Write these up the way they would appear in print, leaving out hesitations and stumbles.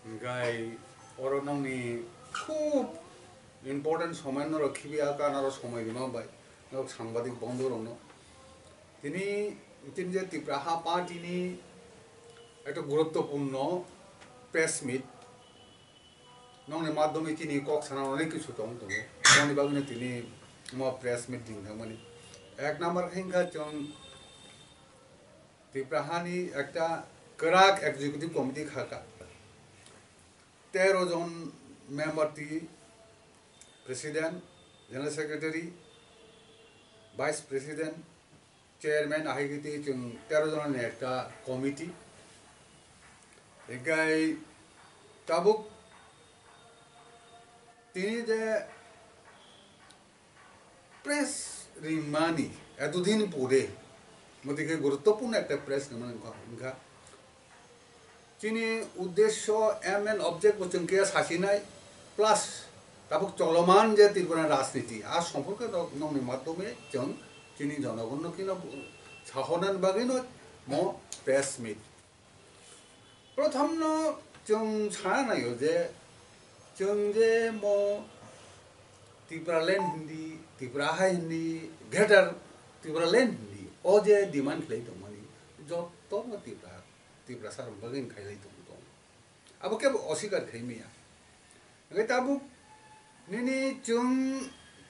Gai orang nang ni খুব important সময় না রক্ষিবি আকার আরো সময় দিন ভাই সাংবাদিক বন্ধু রং তিনি তিনি যে ত্রিপুরা পার্টিনি একটা গুরুত্বপূর্ণ প্রেস মিট নংনি মাধ্যমে তিনি কক সানা অনেক কিছু দং দङ गावनि बागैनो তিনি প্রেস মিট দিন थांमानि এক নাম্বার হিংখা जों ত্রিপুরাহানি একটা করাক এক্সিকিউটিভ কমিটি খাকা 13 জন মেম্বার টি president general secretary vice president chairman আহিগিতি जों 13 জনের একটা কমিটি এগাই তাবুক তিনি যে প্রেস রিমানি এতদিন পরে মধ্যে গুরুত্বপূর্ণ একটা প্রেস রিমানি তিনি উদ্দেশ্য এম এন অবজেক্ট বলছেন কে সাসিনাই প্লাস তাবুক চলমান যে ত্রিপুরা রাজনীতি আর সম্পর্কে নংনি মাধ্যমে जों তিনি জনগণ কিনা সাহনান বাগিনো ম প্রেস মিট প্রথম जों সানাयो যে जों जे म ত্রিপুরাল্যান্ড হিন্দি ত্রিপুরাহাই হিন্দি গ্রেটার ত্রিপুরাল্যান্ড হিন্দি ও যে ডিমান্ড খাই দंमानि যত ত্রিপুরা সার বাগিन खाइलाय दं अब के अस्वीकार खाइमिया ओंखाय ताबु निनि जों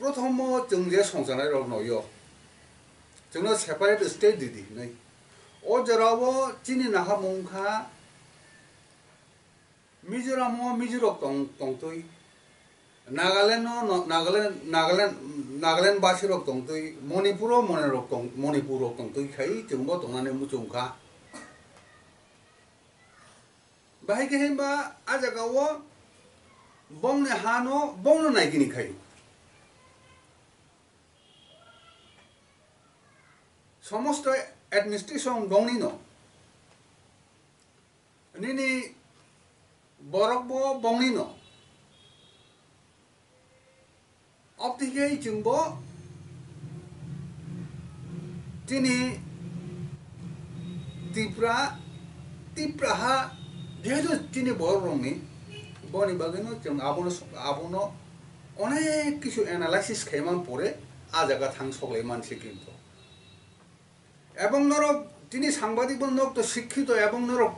प्रथम जों जे संसानाय रग नयो जोंनो सेपारेट स्टेट दिदि नै ओ जेरावो चिनि नाहा मुंखा मिजोराम मिजोरक दंतै नागालैंड बासिरक दंतै मणिपुर मणिपुरक दंतै खाय जोंबो दंनानै मुजोंखा बाहाय केहेबा आजागाव बंने हानो बंनो नायगिनि खाय समस्त एडमिनिस्ट्रेशन दंनि न निनि बरकबो बंनि न अपतिगे जोंबो दिनै ত্রিপুরাহা যেহেতু তিনি বড় রংনি বনি বাগিনো जों আবনো অনেক কিছু অ্যানালাইসিস খাইমান পরে আ জায়গা থাং সকলে মানসি কিন্তু এবং নরক তিনি সাংবাদিক বন্ধক তো শিক্ষিত এবং নরক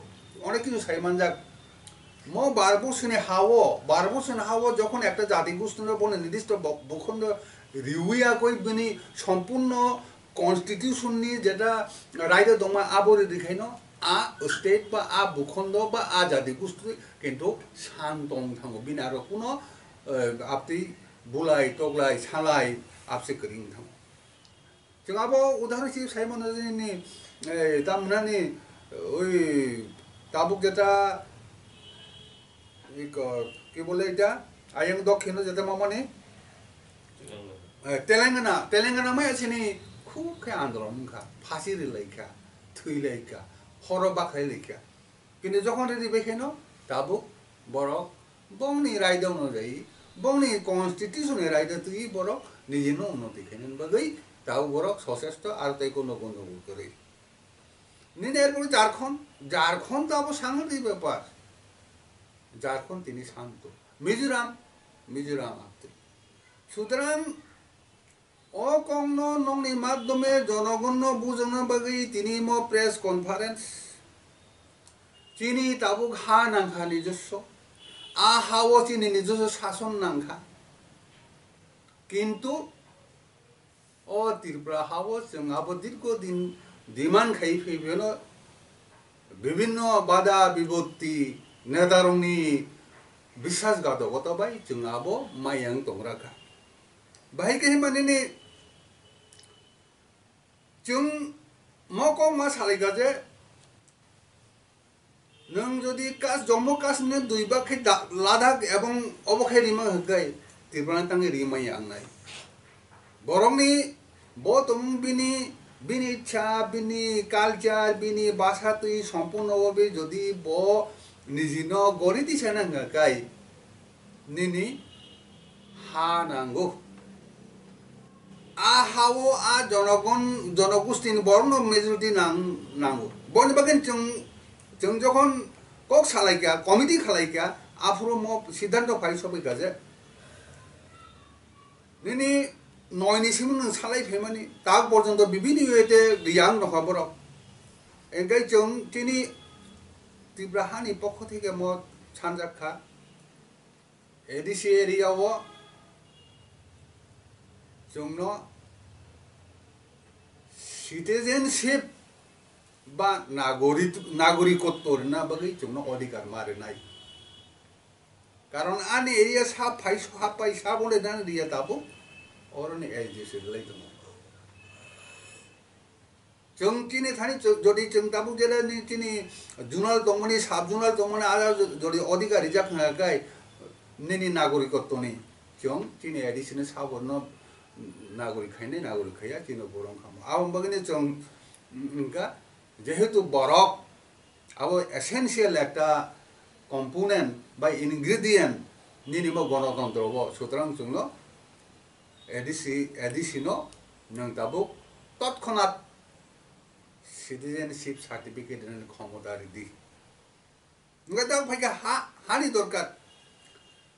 অনেক কিছু সাইমান যাক ম 12 বছরে হাওয়া যখন একটা জাতিগোষ্ঠীর বনে নির্দিষ্ট ভূখণ্ড রিউইয়া কই বিনি সম্পূর্ণ কনস্টিটিউশননি যেটা রাইটে দমা আবরে দেখাইনো आ स्टेट बा आ भूखंड बा आ जातिगोष्ठी किन्तु शांतम थांगो बिना आरो कुनो आपति बुलाय टगलाय सालाय आपसे करिं थांगो जों आबो उदाहरण हिसाबै साइमन नि तामनानि ओइ ताबुक जेटा एक কি বলে এটা আয়ং দক্ষিণ যেটা মামানে তেলেঙ্গানা মে আছেনি খুব কে আন্দোলন খা ফাঁসি রিলাইখা থুইলাইখা হর বাখাই লেখা কিন্তু যখন রেডি বেখানো তাবু বড় বংনি রায়দা অনুযায়ী বংনি কনস্টিটিউশনের রায়দা তুই বড় নিজের উন্নতি খেলেন বাগৈ তাও বড় সচেষ্ট আর তাই কোনো গণ্ডগোল করে নিনে এরপরে ঝাড়খণ্ড তো আবার সাংঘাতিক ব্যাপার ঝাড়খণ্ড তিনি শান্ত মিজোরাম আপনি সুতরাং অকংন নংনি মাধ্যমে জনগণ বুঝানো বাগৈ তিনি ম প্রেস কনফারেন্স চিনি তাবুক হা নাংখা নিজস্ব আ হাও চিনি নিজস্ব শাসন নাংখা কিন্তু ও ত্রিপুরা হাও जों আবো দীর্ঘদিন ডিমান্ড খাই ফেবেন বিভিন্ন বাধা বিপত্তি নেতারংনি বিশ্বাসঘাতকতা বাই जों আবো মায়াং দংরাখা बाहाय केहेमानि जों मको मा सालायगा जे नों जदि जम्मु काश्मीर दुई बाखै लादाख एवं अबखाय रिमा हगाय त्रिपुरा तांगे रिमाय आंनाय बरंनि ब तुम बिनि इच्छा बिनि कालचार बिनि भाषा तुई सम्पूर्णभावे जदि ब निजिनो गरिति सानांगाय निनि हा नांगौ आ हाव आ जनगोष्ठी बर्ण मेजरिटी नांगौ बनि बागै जों जखन কক সালাইকা কমিটি খালাইকা আফুরো ম সিদ্ধান্ত ফাই সবাই গাজে নিনি নয়নি সিমুন সালাই ফেমানি তাক পর্যন্ত বিভিন্ন ইয়েতে রিয়াং নখাবর এনকাই जों তিনি ত্রিপুরাহানি পক্ষ থেকে ম সানজাখা এডিসি এরিয়াও जोंनो সিটিজেনশিপ বা নাগরিকত্বর না বাকি जोंनो অধিকার মারে নাই কারণ আন এরিয়া সাপ ফাই সাপ পাই সাপ বলে দান দিয়া তাবো অরনি এডিসি লাই দङ जों तिनी थानी जदि जों ताबु जेला तिनी जुनाल दंमनि साब जुनाल दंमनि आरो जदि अधिकारी जाखाय निनि नागरिकत्वनि जों तिनी एडिसि साबरनो नागरिक खायने नागरिक खाया तिनो बरं खाम आव बगने जों इनका जेहेतु बरक आव एसेंशियल একটা কম্পোনেন্ট বা ইনগ্রেডিয়েন্ট নিনিম গণতন্ত্র ব সুতরাং जोंनो এডিসিনো नों ताबु তৎক্ষণাৎ সিটিজেনশিপ সার্টিফিকেটের ক্ষমতা দি নগা দাও ফাইকা হানি দরকার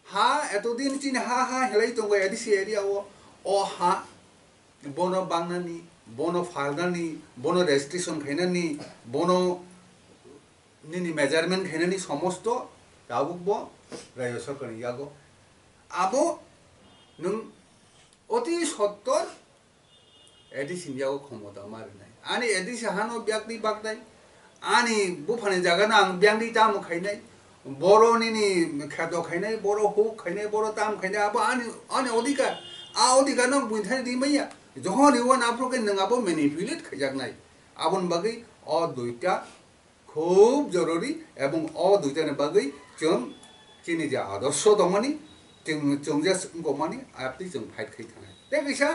হা এতদিন চিন হা হেলাই দङ এডিসি এরিয়াও ও হা বনো বাংনানি বনো ফালদানি বনো রেজিস্ট্রেশন খাইনানি বনো নিনি মেজারমেন্ট খাইনানি সমস্ত দাবুব রাজ্য সরকারনি ইয়াগো আবো নং অতি সত্তর এডিসি ইয়াগো ক্ষমতা মারে নাই आनी एडिसि हानो ब्यागनि बागनाय आनी बुफानि जागाना आं ब्यागनि दाम खायनाय बर'नि खाद्य खायनाय बर' हुक खायनाय बर' दाम खायनाय आबो आनी अधिकार आ अधिकार न बुइथानि दिमैया जहन इवन आफ्रोके नङाबो मैनिपुलेट खायजागनाय आबन बागै अ दुइटा खूब जरुरी एवं अ दुइटानि बागै जों जोंनि जे आदर्श दंमोन जों जे गमानि आपनि जों फाइट खाय थानाय दा बिसा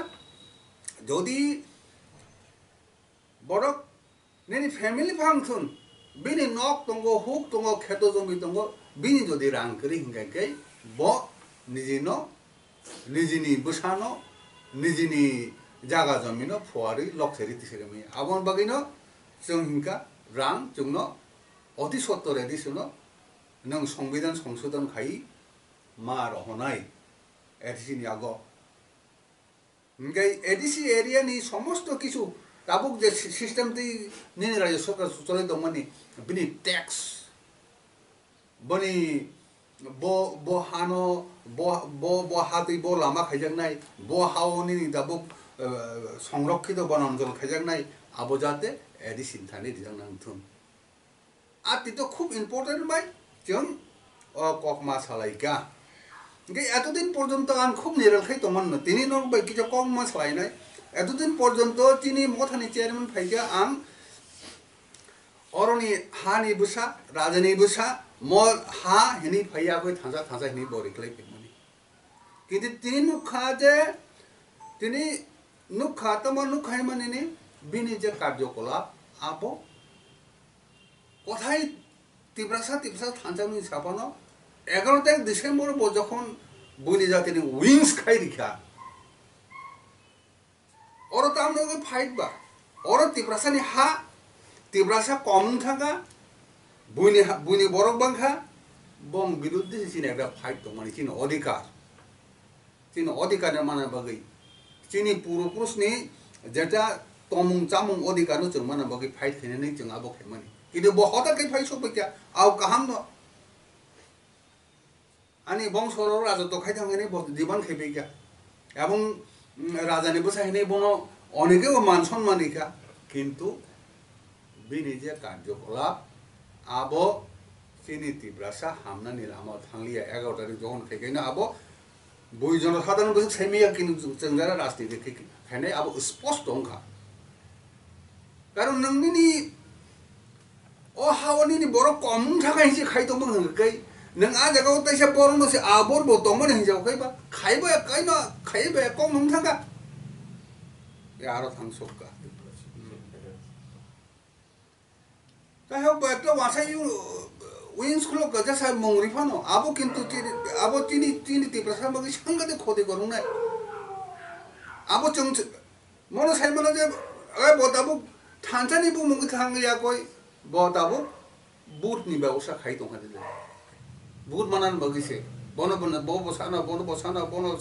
जदि बरक नेनि फैमिली फांक्शन बिनि नक दङ हुक दङ खेतो जमी दङ बिनि जदि रांकरि हिंगायकै ब निजिनो निजिनि बसानो निजिनि जागा जमिनो फुवारि लक्सेरि तिसेरमै आबन बागैनो जों हिंका रां जोंनो अति सत्तर एडिसनो नों संविधान संशोधन खाई मार हनाय एडिसिनि आगो हिंगाय एडिसि एरियानि समस्त किछु ताबुक जे सिस्टम ति निनि राज्य सरकार चले दमनि बिनि टैक्स बनि बो हानो बो हाति बो लामा खायजागनाय बो हावनि ताबुक संरक्षित वन अंचल खायजागनाय आबो जाते एडिसिन थानि दिजांनांथुन आति तो खूब इम्पोर्टेंट बाय जों ककमा सालायगा ओंखाय एतदिन पर्यन्त आं खूब निरलखाय दंमोन तिनि नक बाय किजा ककमा सालायनाय एतदिन पर्यन्त तिनी मथानि चेयारमैन फाइगा आं अरनि हानि बुसा राजानि बुसा म हा हेनि फाइयाखै थांजा हेनि बरिख्लाय फैमोनि किन्तु तिनी नुखा जे तिनी नुखा तम नुखाय माने बिनि जे कार्यकलाप आबो কথাই তিব্রাসা থানজানি সাপানো 11 ডিসেম্বর যখন বলি জাতিনি উইংস খাই রিখা और तामनो फाइट बा और तिब्रासानि हा तिब्रासा कम थागा बुनि बरक बांखा बम बिरुद्ध चिन एक फाइट दं माने चिन अधिकार माने बागै चिनि पूर्वपुरुषनि जेटा तमुं चामुं अधिकार जों माने बागै फाइट खैनानै जों आबो खैमानि किन्तु बहता कै फाइट सपैका आव काहाम न आनि बंशर राजत्व खाय थांगानि जीवन खैबैका एवं राजानि बसायनाय बनो अनेके मान सम्मानिका किन्तु बिनि जे कार्यकलाप आबो चिनि तिब्रासा हामनानि लामा थांलिया 11 तारिख जहन खैगैना आबो बय जनसाधारण बस सैमिया किन्तु जों जारा राजनीति खायनाय आबो स्पष्ट दंखा कारण नोंनि अ हावनि बर कम थाखायसो खायदोंमोन होनकै नों आ जागाव तैसे बरनो से आबर बो दंमोन हिजावखैबा खायबा कायना खायबा कम नों थांगा यारो थांसोका ताहे बट्टा वासाय उइन्स खलो गजासा मंगरिफानो आबो किन्तु आबो तिनि तिब्रासा बगै संगते खोदे गरुनाय आबो जों मनो साइमनो जे ए बताबो थांजानि बु मंगि थांगया कय बताबो buat ni ব্যবস্থা খাই তো খাই দিলে buat manan bagise bono bono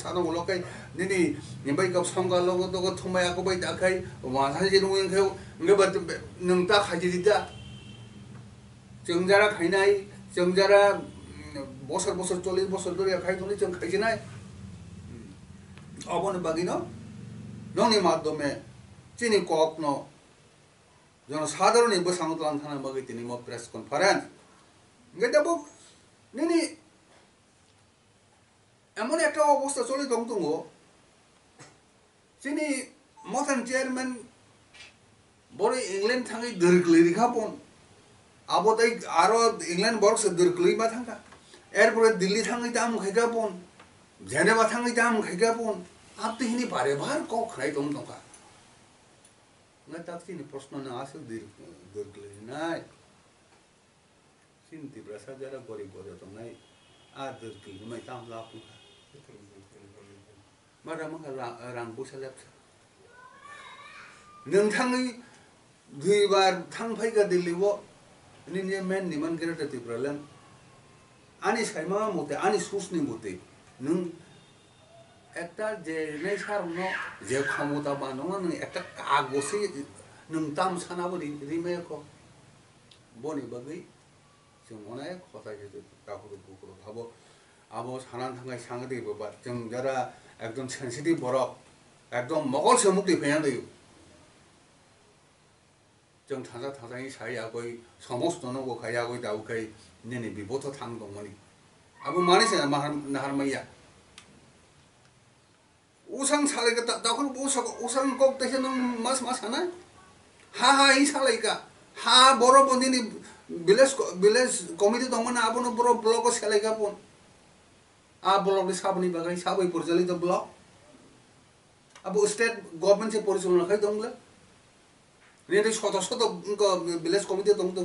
sana ulokai nini nimbai kap samga logo to ko thumai ako bai dakai wa sa ji rungin kheu ngeba nung ta khaji dita jongjara khainai jongjara bosor 40 বছর ধরে খাই ধরে जों খাইছে নাই অবনে বাগিনো নংনি মাধ্যমে চিনি কখনো জনসাধারণের বসাংতলান থানা বাকি তিনি মো প্রেস কনফারেন্স গেদাবো নিনি এমন একটা অবস্থা চলে দংদঙ্গ চিনি মথান চেয়ারম্যান বড় ইংল্যান্ড থাঙ্গি দীর্ঘলি খাপন আবতাই আরো ইংল্যান্ড বর্ষ দীর্ঘলি মা থাঙ্গা এরপরে দিল্লি থাঙ্গি দাম খাইগাপন জেনেভা থাঙ্গি দাম খাইগাপন আপনি হিনি বারে বার ক খাই দংদঙ্গা nggak tahu sih ini personalnya asal diri naik sini berasa jara gori-gori atau naik ada diri mai tam lapu marah rang busa lep neng tangi dua bar tang pai ka Delhi wo ini nih men nih man kira tadi berlalu ani saya mah mute ani sus nih mute neng একটা যে নেই সারনো যে ক্ষমতা বানানো একটা কাগজে নংতাম সানাবো remake বনি বাগৈ जों अनेक কথা যেতে তাহলে বুকুর ভাবো আবো সানান থাঙ্গাই সাংগে দেবো जों যারা একদম সেনসিটিভ বরক একদম মগল সমুক্তি ফেয়া দেয় जों थाजा सायागै समस्त नगो खायागै दाउखै नेने बिबोथ थां दंमोन आबो मानिसे नाहारमाया usang salai ka takon usang kok tese nang mas sana ha hi salai ka ha boro bondini village committee dongmana abono boro block ko salai ka pon a block ni sabni bagai sabai porjalito block abo state government se porichalo khai dongla nene শত village committee dong to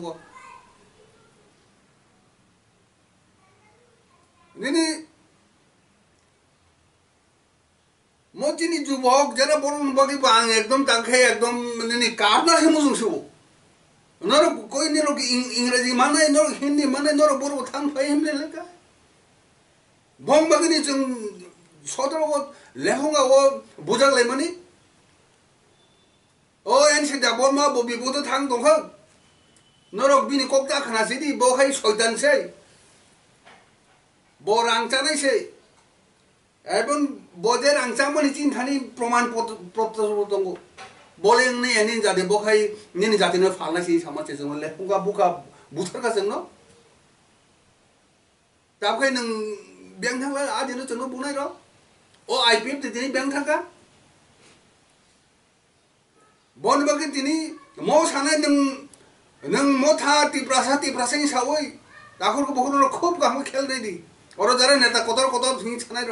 nene मोचिनी जुबक जरा बोलन बगी बांग एकदम ताखे एकदम नि कारना से मुसु नरो कोई नि लोग इंग्लिश माने नरो हिंदी माने नरो बोरो थांग फाइ हमले लका बम बगी नि जों सदर वो लेहंगा वो बुजाग लेमनि ओ एनसे दा बोमा बबी बोतो थांग दंख नरो बिनि कोकता खाना सिदि बोखाय शयतान से बोरांग चानाय से एबन बोजेर आंचामनि चिन्थानि प्रमाण पत्र दंगो बोलें ने एनि जादे बखाय नेनि जातिनो फालनासि समासे जों लेखुगा बुका बुथारगा जोंनो ताबखाय नों बेंक थांला आदिनो जोंनो बुनाय र ओ आईपीएफ दिनि बेंक थांगा बन बगे दिनि मो सानाय नों मोथा तिप्रासानि सावै दाखरखौ बहुरो खूब गाम खेल देदि और जरा नेता कतर थिं सानाय र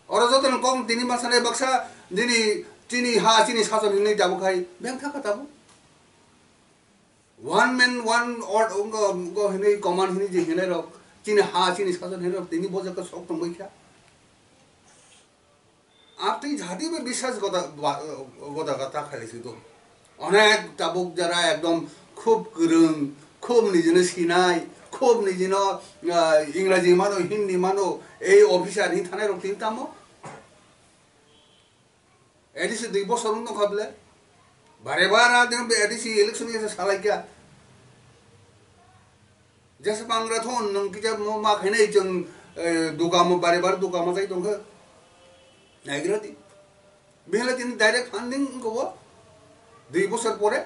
और जतन कम दिनी मासाने बक्सा दिनी चिनी सासन हिनै दाबो खाय बेंक थाका दाबो वन मैन वन और उंगो हिनै कमांड हिनै जे हिनै र चिनी सासन हिनै दिनी बजक सक तंबैखा आपति झादी में विश्वास गदा गता खालिसि तो अनेक दाबुक जरा एकदम खूब गोरों खूब निजनो सिनाय खूब निजनो इंग्राजी मानो हिंदी मानो ए ऑफिसर हि थानाय रथिन तामो एडिसी 2 বছর উন্ন খাবলে बारे बार आदि एडिसी इलेक्शन के सालाय क्या जैसे बांग्रा थोन नों किजा मा खैनै जों दुगाम बारे बार दुगाम जाय दंख नायग्रादि बेहला दिन डाइरेक्ट फंडिंग को 2 বছর পরে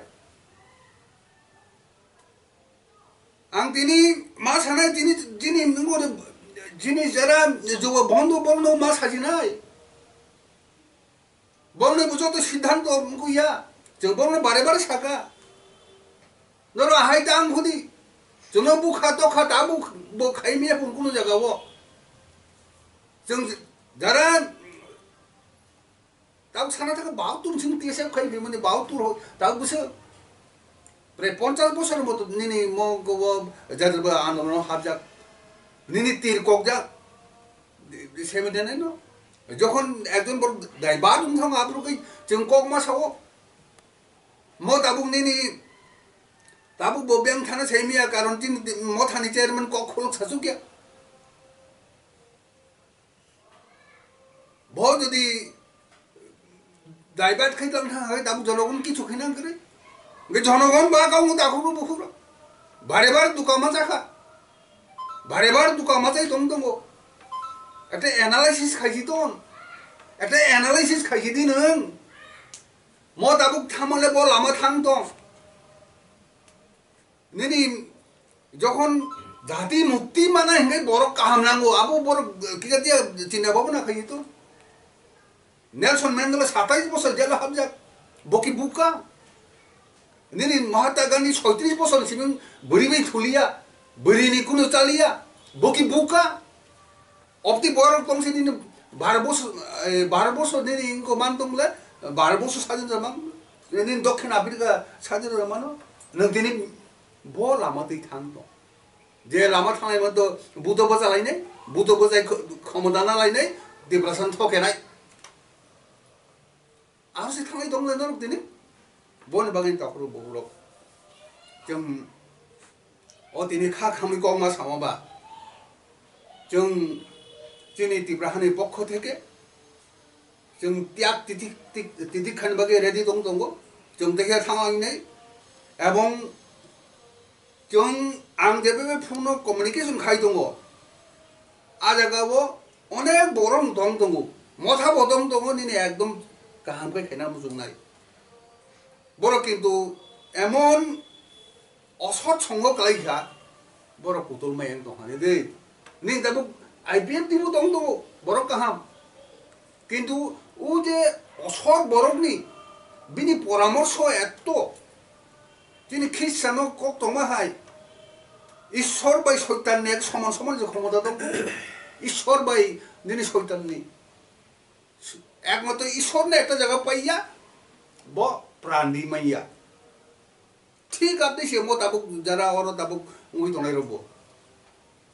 आं दिनी मा साना दिनी नंगो जिनि जरा जो बंद मा साजिनाय बोलने बुझो तो सिद्धांत उनको या जो बोलने बारे साका नरो हाय दाम खुदी जोनो बुखा तो खाता बो खाइमिया पुनकुनो जगह वो जों जरा ताब साना थाका बाउतुर जों तेसे खाइबे माने बाउतुर ताब बुसो প্রায় 50 বছরের মতো নিনি মগো যাদের আন্দোলন হাবজাক নিনি তীর ককজা সেমেদেনে ন যখন একজন বড় দাইবার উনথাং আব্রুকই जों ককমা সাও ম দাবুক নিনি তাবু বব্যাং থানা সেইমিয়া কারণ তিনি মথানি চেয়ারম্যান কক খোলক সাসুকিয়া ভ যদি দায়বাদ খাইতাম না হয় তাবু জনগণ কিছু খাইনাং করে জনগণ বা গাও দাখুরো বখুরো বারেবার দুকামা জাখা বারেবার দুকামা চাই দম দম একটা অ্যানালাইসিস খাইছি তন একটা অ্যানালাইসিস খাইছি দি নং ম দাবুক থামলে বল আমা থাং দম নিনি যখন জাতি মুক্তি মানে হেঙ্গে বড় কাহাম নাঙ্গো আবু বড় কি জাতি চিন্তা ভাবনা খাইছি তো নেলসন ম্যান্ডেলা 27 বছর জেলে হাবজাক বকি বুকা নিনি মহাত্মা গান্ধী 36 বছর সিমিং বরিবি থুলিয়া বরিনি কুনো চালিয়া বকি বুকা অপতি বড় কমসে দিন 12 বছর নিনি ইনকো মানতংলে 12 বছর স্বাধীন জামাং নিনি দক্ষিণ আফ্রিকা স্বাধীন জামানো নং দিনি ব লামাতেই থাংতো যে লামা থাंनाय মধ্যে বুদ্ধ বজালাইনাय বুদ্ধ বজাय ক্ষমতা নালাयनाय ডিপ্রেশন থকেনাय आरसे थांनाय दंलै नरक दिनै बन बागै दाखुरु बहुलक जों अ दिनै खा खामै गमा सामाबा जों जोंनि दिब्राहानि पक्ष থেকে जों त्याग तिथि खान बागै रेडि दंगो जों देखै थांनाय এবং जों आं जेबे फुनो कमिउनिकेशन खाइ दङ आ जागाबो अनेक बरं दङ मथा बदं दङ निने एकदम गाहाम खायना मुजुंनाय बड़ किन्तु एमन असत संग कालायखा बड़ पुतुल मायं दंहाने दे नि दाबो आईपीएफ दिबो दं बड़ गाहाम किन्तु उ जे असत बरकनि बिनि परामर्श एत्त दिनै ख्रिस्टानो कक दंमाहाय ईश्वर बाय शैताननि एक समान समान जे क्षमता दं ईश्वर बाय दिनै शैताननि একমাত্র ঈশ্বর না একটা জায়গা পাইয়া ব প্রাণী মাইয়া ঠিক আপনি সে মোতাবক যারা ওর তাবক উই দনাই রব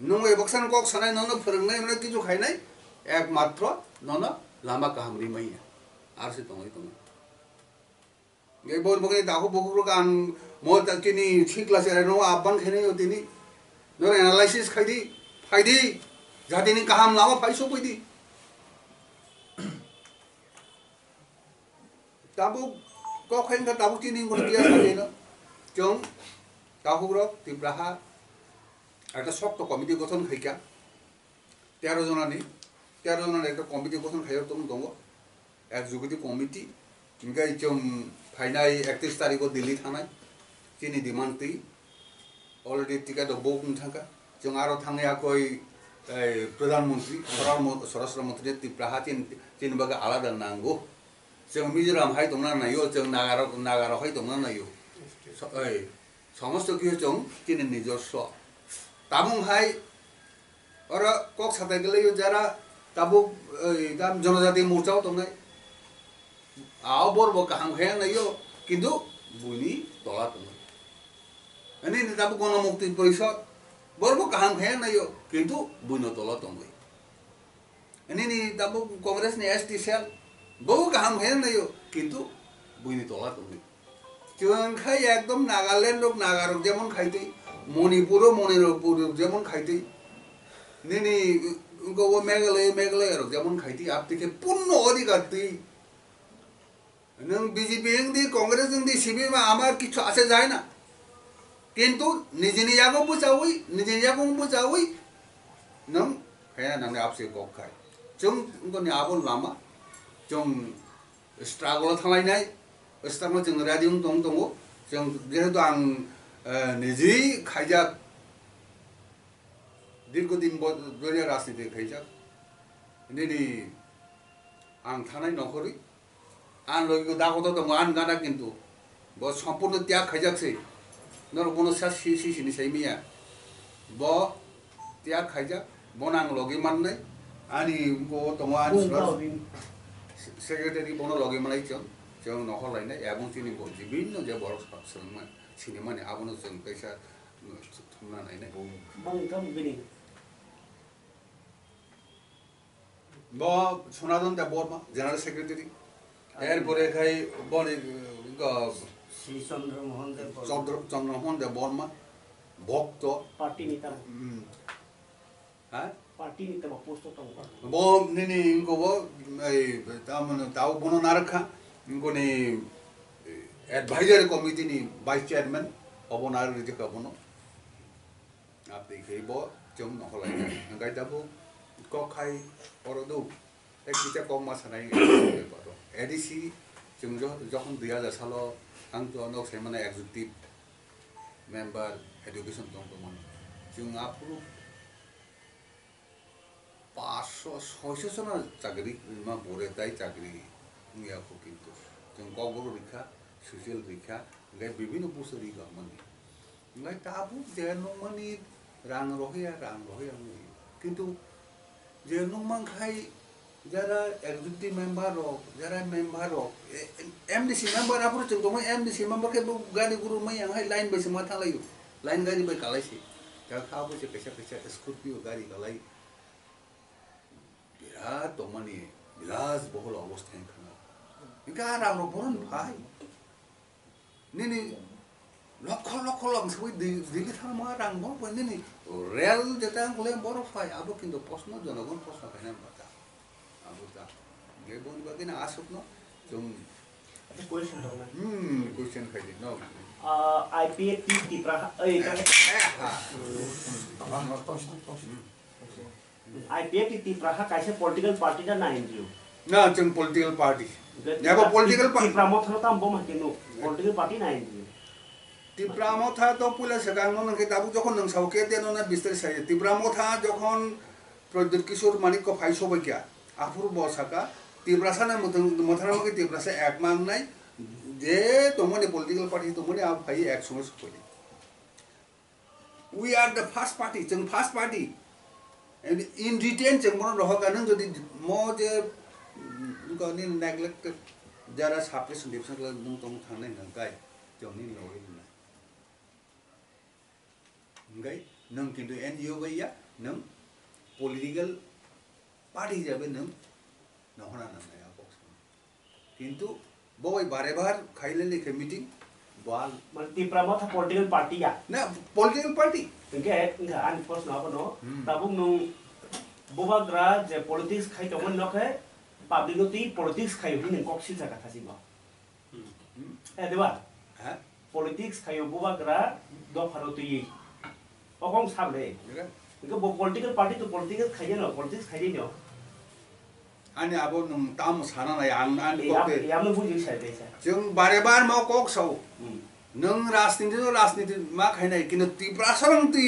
নং এবকসান কক সানাই নন ফরংনাই মানে কিছু খাই নাই একমাত্র নন লামা কাহামরি মাইয়া আর সে দনাই দনাই এই বল বগে দাহু বগুরো গান মো তাকিনি ঠিক ক্লাসে নো আবান খাইনাই দিনি নর অ্যানালাইসিস খাইদি ফাইদি জাতিনি কাহাম লামা ফাইসো কইদি ताबु कखैन का ताबु तिनि गुण बिया साजेन जों ताहुग्र तिब्राहा একটা শক্ত কমিটি গঠন খাইকা 13 জনানি একটা কমিটি গঠন খাইয়া দं दङ একজুগতি কমিটি ইনগাই जों फाइनाय 31 तारिखो दिल्ली थानाय तिनि डिमान्डति अलरेडी टिकेट बुक थाका जों आरो थांनायाखै प्रधानमन्त्री स्वराष्ट्र मन्त्री तिब्राहा तिन बागे आलादा नांगौ जों मिजोराम हाय दंना नायो जों नागार हाय दंना नायो समस्त किछु जों तिनि নিজস্ব ताबुं हाय और कक साथाय गलैयो जारा ताबु दाम जनजाति मोर्चाव दंनाय आव बरबो गाहाम खाया नायो किन्तु बुनि तला दं अनि ताबु गणमुक्ति परिषद बरबो गाहाम खाया नायो किन्तु बुनि तला दं अनि नि ताबु कांग्रेस नि एसटी सेल बहु गाहाम खाया नायो किन्तु बुनि तला दं जों खाय एकदम नागालैंड लोक नागारक जेमन खायदै मणिपुर जेमन खायदै निनि उनको मेघालय जेमन खायदै आप देखे पूर्ण अधिकार दै नों बीजेपी दी कांग्रेस दी शिविर में आमार किछु आसे जाय ना किन्तु निजेनि जागो बुझावै नों खाया नांने आपसे कक खाय जों उनकोनि आबल लामा जों स्ट्रागल थांलायनाय स्ट्रागल जों रेडि दं जों जेहेतु आं निजे खायजाक दीर्घदिन धरे राजनीति खायजाक दिनै आं थानाय नखरै आं लोगो दागत दं आं गाना किन्तु ब सम्पूर्ण त्याग खायजाकसै नर कोनो सिनि सैमिया ब त्याग खायजाक बनां लगे माननाय आनि गो दङ आनि सेक्रेटारि बनो लगे माननाय जों नखर लायनाय एबं तिनि बिभिन्न जे बर सोलोंनाय सिनेमानि आबनो जों पैसा थुमना नायनाय ब सनातन देव बर्मा जनरल सेक्रेटारि एरपरे खाय बनि শ্রী চন্দ্রমোহন দেব চন্দ্রমোহন দেব বর্মা ভক্ত পার্টি নেতা হ্যাঁ পার্টি নেতা বা পোস্ট তো bo nini ko bo ai taman tau bono narkha ko ni advisory committee ni vice chairman obonar je ka bono ap dekhi bo jom no holai ngai dabu ko khai orodu ekita kom ma sanai baro adc jom jokhon 2000 salo ang to no semana executive member education tong jung approve 500-600 জনের চাকরি মা বলে তাই চাকরি নিয়াকো কিন্তু जों गावबो रैखा ससियेल रैखा गाय বিভিন্ন बुस्थु रैखा माने गाय ताबु जेन माने रां रहिया কিন্তু जेन मानखाय যারা এক্সিকিউটিভ মেম্বার রক যারা মেম্বার রক এমডিসি মেম্বার আপর जों दङ एमडीसी मेम्बर के गाडी गुरु मै आंहाय लाइन बैसे मा थालायो लाइन गाडी बै कालायसि दा खाबो से कैसा स्कॉर्पियो गाडी कालाय बिराद दमानि बिराद बहुल अवस्था खाना इनका राम बरन भाई निनि लक्ष सबै दिल्ली थामा रां बर निनि रेल जेता गले बर फाय आबो किन्तु प्रश्न जनगण प्रश्न खाना बाता आबो दा गे बोनि बागिना आसुकनो जों क्वेश्चन दङ क्वेश्चन खाइदि न आईपीएटी टिप्रा आईपीएटी टिप्रा कैसे पॉलिटिकल पार्टी ना एनजीओ ना जों पॉलिटिकल पार्टी नेबो पॉलिटिकल पार्टी टिप्रा मथर ताम बम केनो पॉलिटिकल पार्टी ना एनजीओ टिप्रा मथा तो पुला सगांनो नके दाबु जखन नों सावके देनो ना बिस्तर साय टिप्रा मथा जखन प्रद्युत किशोर मानिक को फाइसो बकिया आफुर बसाका टिप्रा साना मथरा मके टिप्रा से एक मांगनाय जे तमने पॉलिटिकल पार्टी तमने आप फाइ एक समय सकोली we are the first party जों first party and in return जों मन रहका नों जदि म जे गावनि नेग्लेक्टेड जरा साप्रेसन डिप्सन नों तम थांनाय नंगाय जोंनि लवै नंगाय नों किन्तु एनजीओ गैया नों पॉलिटिकल पार्टी जाबे नों नहना नंगाया बक्स किन्तु बय बारे बार खाइले के मीटिंग बाल मतलब टिप्रा मथा पॉलिटिकल पार्टी या ना पॉलिटिकल पार्टी इनके आन प्रश्न आपनो ताबुक नु बोबाग्रा जे पॉलिटिक्स खाइ तमन नखे पाब्लिकति पॉलिटिक्स खाइ हिन कक्सि जागा थासिबा ए देबा हां पॉलिटिक्स खाइ बोबाग्रा द भारतइ अकम साबले इनके पॉलिटिकल पार्टी तो पॉलिटिक्स खाइ न पॉलिटिक्स खाइ न आनि आबो नों ताम साना नाय आं कोते यामनो बुजि साइदैसा जों बारे बार म कक साव नों राजनीति मा खाइनाय किन्तु टिप्रा सरंति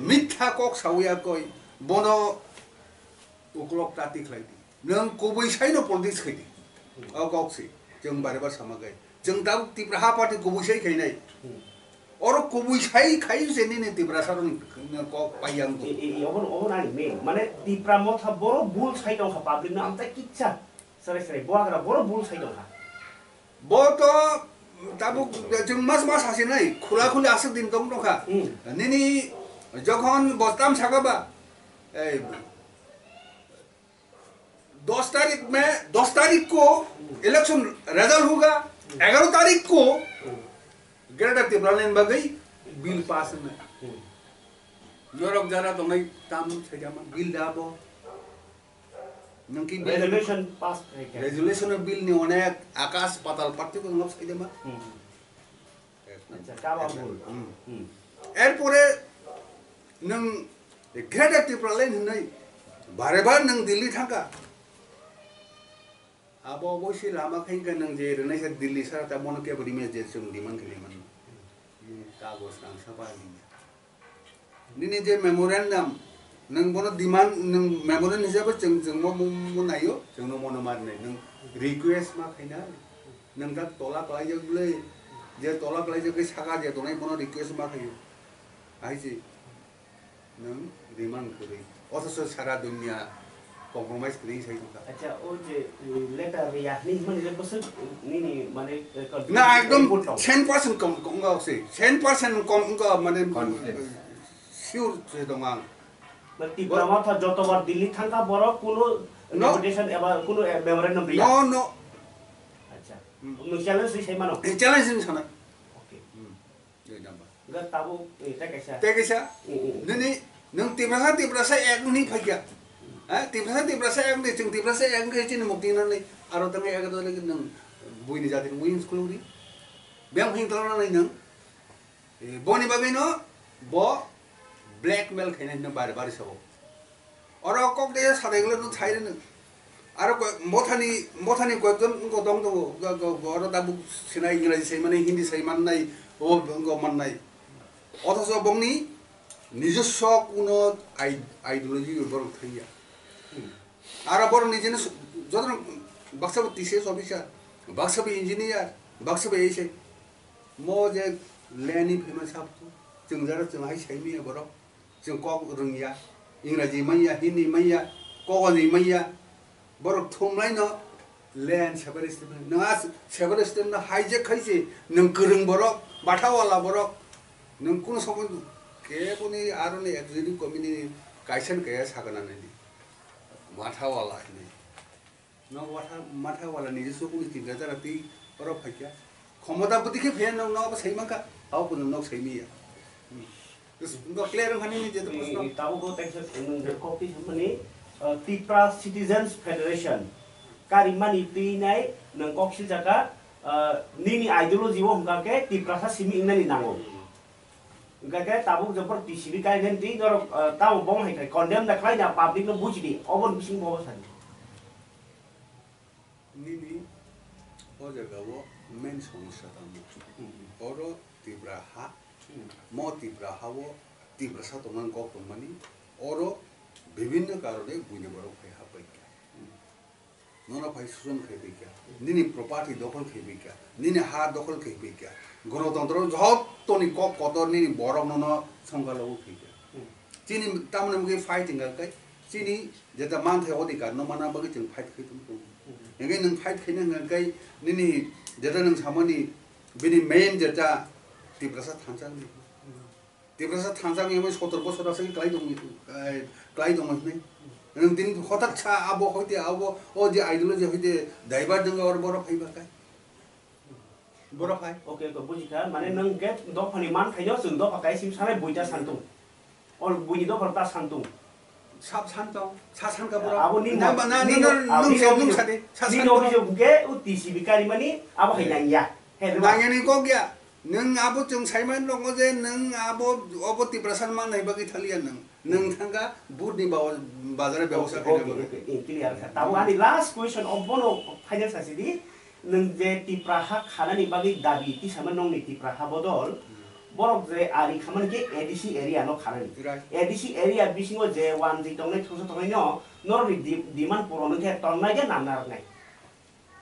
मिथ्या कक सावया कय बनो उकलक ताति खलायदि नों कोबै साइनो पॉलिटिक्स खाइदि अ ककसि जों बारे बार सामागाय जों दा टिप्रा हा पार्टी कोबै साइ खाइनाय और कोबै साइ खाइ जेनि ने टिप्रा सरन कक पाइयां को ओवन आनि मे माने टिप्रा मथा बरो बुल साइ दं पाब्लिक ना आमता किच्छा सरे बोआग्रा बरो बुल साइ दं बो तो ताबु जों मास हासे नाय खुला आसक दिन दं दंखा निनि जखन बस्ताम सागाबा ए 10 तारीख को इलेक्शन रिजल्ट होगा 11 तारीख को ग्रेटर टिप्रालेन बगै बिल पास में यूरोप जरा तो नहीं ताम छजामा बिल दाबो नंकी रेजोल्यूशन पास रेजोल्यूशन बिल नि अनेक आकाश पाताल पार्टी को नब छजामा अच्छा का बोल एरपरे नों ग्रेटर टिप्रालेन नै बारे बार नों दिल्ली थांगा अब अवश्य लामा खैंगा नों जे रनै से दिल्ली सारा ता मन के बडी में जे जों डिमांड खालिमन कागज नां साबानि निने जे मेमोरेंडम नों बनो डिमांड नों मेमोरेंडम हिसाबै जों म नायो जोंनो मन मारनै नों रिक्वेस्ट मा खैना नों दा तला कलायजोलै जे तला कलायजोकै सागा जे दनै बनो रिक्वेस्ट मा खैयो आइसि नों डिमांड करै अथच सारा दुनिया कम्प्रोमाइज करै सै अच्छा ओ जे लेटर या नि माने बस नि माने ना एकदम 10% कम गाउसे 10% कम माने सिउर जे दङ आं टिप्रा मथा जतबार दिल्ली थांगा बरो कुनो नेगोटिएशन एबा कुनो मेमोरेंडम बिया नो अच्छा नु चैलेंज सै मानो challenge Sana Enggak tabu tekesa. Tekesa. Nini nung tibrasa ek ni phagya. Tibrasa ek ni chung tibrasa ek ni chin mukti na ni aro tang ek do le nung buini jati buin school ni. Biang hing tala na nung. Boni babe no bo blackmail khaina ni bar bar sabo. Aro kok de sadeglo no thai ne. Aro mothani ko ko dong dong aro tabu sinai ingraji sai mane hindi sai man nai o go man nai. অথচ বংনি নিজস্ব কোনো ideology বড় Thaiya আর বড় নিজে যত বাক্সাব TCS officer বাক্সাব engineer বাক্সাব এসে মো যে Lenny famous সাবতো जों যারা जों হাই সাইমিয়া বড় जों কক রঙিয়া ইংরাজি মাইয়া হিন্দি মাইয়া কগনি মাইয়া বড় থমলাই ন লেন সেভারেস্ট না সেভারেস্ট না হাইজেক খাইছে নং গরং বড় বাঠাওয়ালা বড় nung kuno sopo ke puni aro ni executive committee kaisen kaya sagana ni matha wala ni no matha wala ni so kuni tinga jara ti oro phakya khomota buti ke phen no no sai mangka au kun no sai mi ya no clear khani ni je to proshno tabu go texas nung de copy hamani Tipra Citizens Federation karimani ti nai nung koksil jaka nini ideology wo hungka ke Tipra sa simi ingna ni nango Gak tabu jemput di sini kayak nanti kalau tahu bong hai condemn dah kayak apa public no buci di, oven bising bawa sana. Ini, oh jaga wo main somsa tamu. Oro tibraha, mau tibraha wo tibrasa teman kau temani. Oro bibinnya karone punya baru kayak apa ikan. Nona pai susun kayak ikan. Nini property dokol kayak ikan. Nini hard dokol kayak ikan. গণতন্ত্র যতনি cock কতনি বড় নন সংখ্যালঘু ফিকে চিনি তামনে মুগে fighting গাকাই চিনি যেটা মানথে অধিকার ন মানা বাগে जों ফাইট खैतुम दं एगे नों फाइट खैनो गाकाई निनि जेटा नों सामनि बिनि मेन जेटा तिब्रासा थांजां एमे 17 বছरासो क्लाइ दं नै नों दिन हठात सा आबो हयते आबो ओ जे आइडियोलॉजी हयते दाइबार दंग और बड़ फाइबाकाय Borafai. Oke, bujikan. Mana nengket dok paniman kayaknya sendok pakai sim sana buja santung. Or bunyi dok pertas santung. Sab santung, sasan kabura. Abu ni nung sade. Ni nobi jo buke uti si bikari mani abu hinanya. Nanya ni kok ya. Nung abu cung saiman dong aja nung abu tiprasan mana ibagi thalian nung tangga bud ni bawa bazar bewasa kena. Oke, clear. Tahu ani last question of bono hanya sasidi. Neng je tipraha khana ni bagi dabi ti sama nong ni tipraha bodol borok je ari khaman ke ADC area no khana ni ADC area bisingo je wan ji tongne thuso tongne no nor ni diman puron ke tonnai ge nanar nai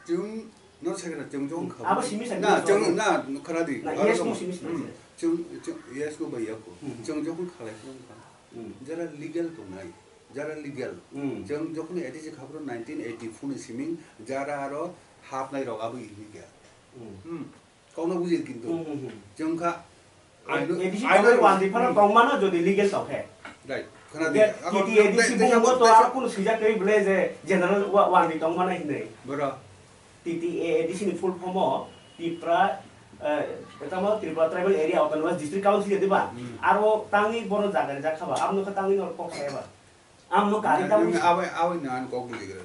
jung no sagara jung jung kha aba simi sa na jung na khara di yes mo simi jung yes ko bhaiya ko jung jung khala jara legal to nai jara legal jung jokun ADC khabro 1984 ni siming jara aro half night of Abu Iliga. Kau nak bujil kintu. Jengka. I know one different common or the legal talk. Right. TTADC bumo to aku sejak dari blaze general one di tong mana ini. Berapa? TTADC ni full form Tipra pertama Tripura Tribal Area Autonomous District Council itu ba. Aro tangi bono jaga jaga ba. Amno ketangi nol kok saya ba. Amno kari tamu. Awe nan kau bujil.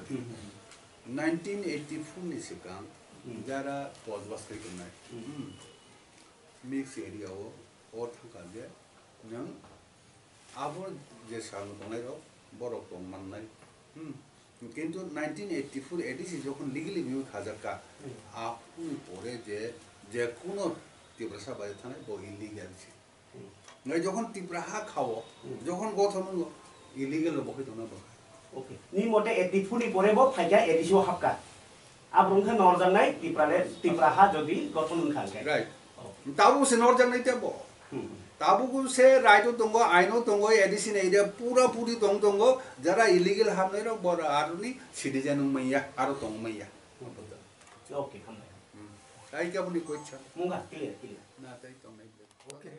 1984 ni sekarang jara pos kiri kena mix area wo or thangka je nang abo je sang tonai ro borok tong mannai কিন্তু 1984 ADC যখন legally view খাজাকা আপনি পরে যে কোন তিব্রাসা বাজে থানায় বই illegal ছে নয় যখন তিব্রাহা খাও যখন গঠন ইলিগাল বহে তো না বহে Oke, ni mote etifu ni pore bo faja edisio hapka. Abrung kan norjan nai tipraha jodi gotun khang kai. Right. Tabu se norjan nai tebo. Tabu ku se right tongo aino tongo edisi nei de pura puri tongo jara illegal hamne ro bor aruni citizen maiya aro tong maiya. Oke, hamai. Ai ka buni kocha. Munga clear. Na tai tong nai. Okay.